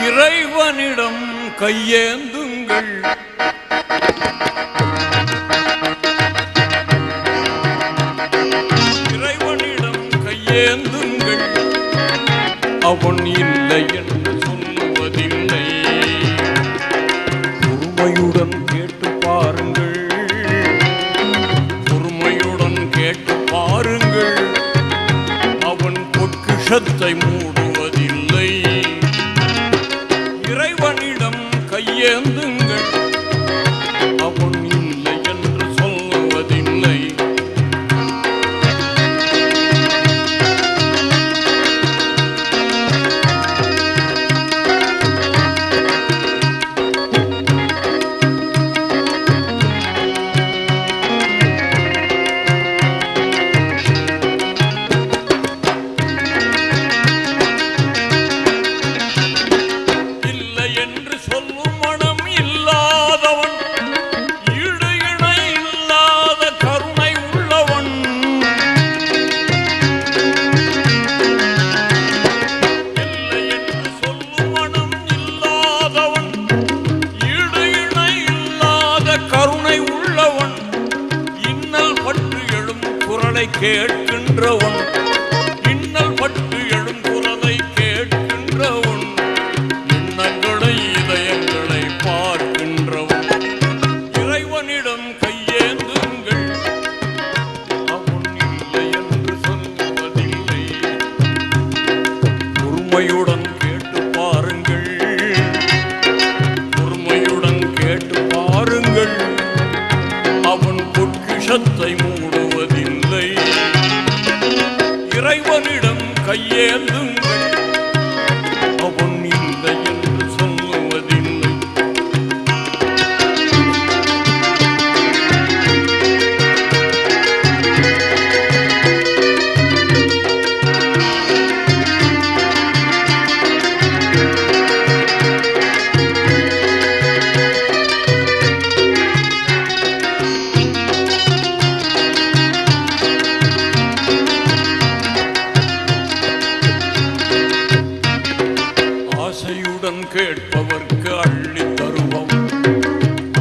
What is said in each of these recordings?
இறைவனிடம் கையேந்துங்கள். இறைவனிடம் கையேந்துங்கள். அவன் இல்லை என்று சொல்லுவதில்லை. பொறுமையுடன் கேட்டு பாருங்கள். பொறுமையுடன் கேட்டு பாருங்கள். அவன் பொக்கிஷத்தை மூடுவதில்லை. இறைவனிடம் கையேந்துங்கள். அவன் இல்லை என்று சொல்லுவதில்லை. கேட்கின்றவன் இன்னல் பட்டு எழும் குரலை கேட்கின்றவன். எண்ணங்களை இதயங்களை பார்க்கின்றவன். இறைவனிடம் கையேந்துங்கள். அவன் இல்லை என்று சொல்வதில்லை. பொறுமையுடன் கேட்டு பாருங்கள். பொறுமையுடன் கேட்டு பாருங்கள். அவன் பொக்கிஷத்தை மூடுவதில்லை. இறைவனிடம் கையேந்துங்கள். அவன் இல்லை என்று சொல்லுவதில்லை. ஆசையுடன் கேட்பவர்க்கு அள்ளி தருபவன்.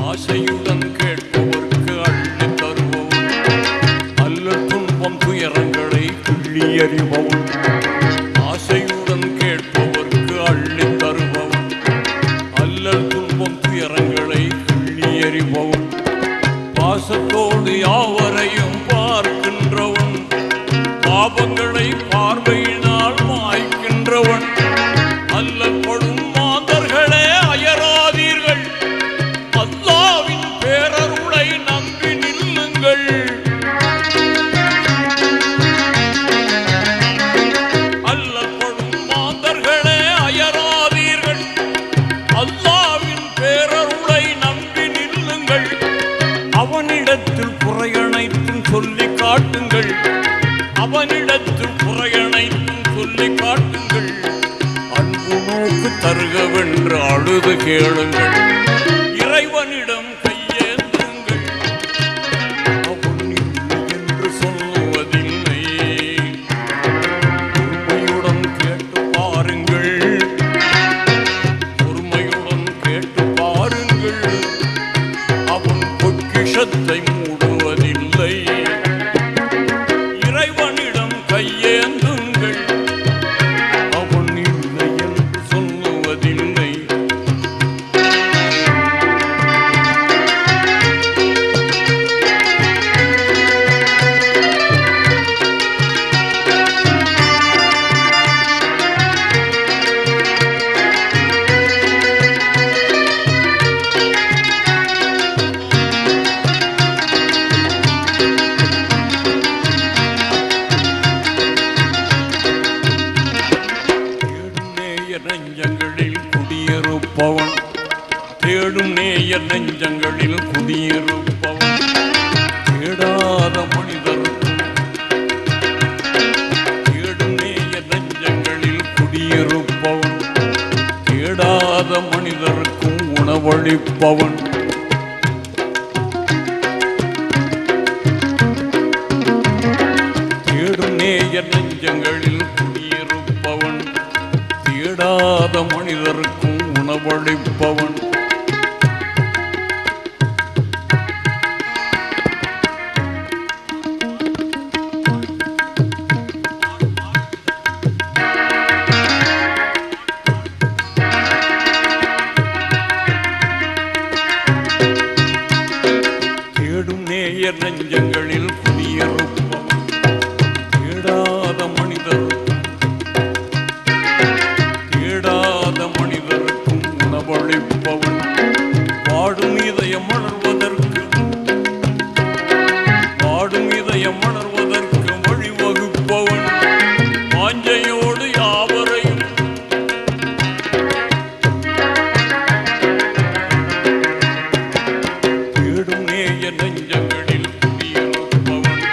ஆசையுடன் கேட்பவர்க்கு அள்ளி தருபவன். அல்லல் துன்பம் துயரங்களை கிள்ளி எறிபவன். ஆசையுடன் கேட்பவர்க்கு அள்ளி தருபவன். அல்லல் துன்பம் துயரங்களை கிள்ளி எறிபவன். பாசத்தோடு யாவரையும் பார்க்கின்றவன். பாபங்களை பார்வையினால் மாய்க்கின்றவன். அல்லப்படும் மாந்தர்களே அயராதீர்கள். அல்லாவின் பேரருளை நம்பி நில்லுங்கள். அல்லப்படும் மாந்தர்களே அயராதீர்கள். அல்லாவின் பேரருளை நம்பி நில்லுங்கள். அவனிடத்தில் குறையனைத்தும் சொல்லி காட்டுங்கள். அவனிடத்தில் குறையனைத்தும் சொல்லி காட்டுங்கள். நோக்கு தருகவென்று அழுது கேளுங்கள். இறைவனிடம் கையேந்துங்கள். அவன் இல்லை என்று சொல்லுவதில்லை. பொறுமையுடன் கேட்டு பாருங்கள். பொறுமையுடன் கேட்டு பாருங்கள். அவன் பொக்கிஷத்தை மூடுவதில்லை. இறைவனிடம் கையேந்துங்கள். அவன் இல்லை என்று சொல்லுவதில்லை. நெஞ்சங்களில் குடியிருப்பவன். தேடும் நேயர் நெஞ்சங்களில் குடியிருப்பவன். தேடாத மனிதருக்கும் தேடும் நேயர் நெஞ்சங்களில் குடியிருப்பவன். தேடாத மனிதருக்கும் உணவளிப்பவன். தேடும் நேயர் நெஞ்சங்களில் குடியிருப்பவன். தேட தேடாத மனிதருக்கும் உணவளிப்பவன் தேடும் நேயர் நெஞ்சங்களில் குடியிருப்பவன் தேடாத மனிதருக்கும் உணவளிப்பவன் வாடும் இதயம் மலர்வதற்கு வழிவகுப்பவன் வாஞ்சையோடு யாவரையும் தேடும் நேயர் நெஞ்சங்களில் குடியிருப்பவன்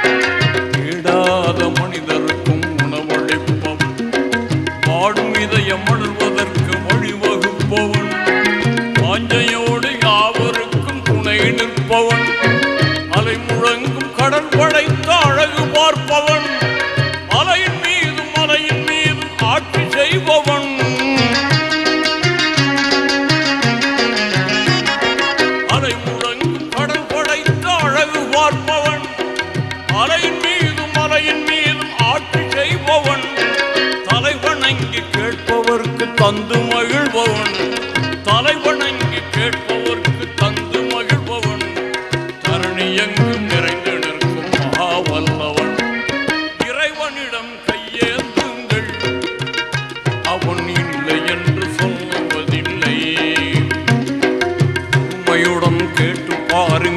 தேடாத மனிதருக்கும் உணவளிப்பவன் வாடும் இதயம் மலர்வதற்கு வழிவகுப்பவன் வாஞ்சையோடு யாவருக்கும் துணை நிற்பவன் அலை முழங்கும் கடல் படைத்த அழகு பார்ப்பவன் அலையின் மீதும் ஆட்சி செய்பவன் அலை முழங்கும் கடல் படைத்த அழகு பார்ப்பவன் அலையின் மீதும் ஆட்சி செய்பவன் தலைவணங்கி கேட்பவர்க்கு தந்து மகிழ்பவன் தலைவணங்கி கேட்பவர்க்கு தந்து மகிழ்பவன் தரணி எங்கும் நிறைந்து நிற்கும் மகாவல்லவன் இறைவனிடம் கையேந்துங்கள் அவன் இல்லை என்று சொல்லுவதில்லை உண்மையுடன் கேட்டு பாருங்கள்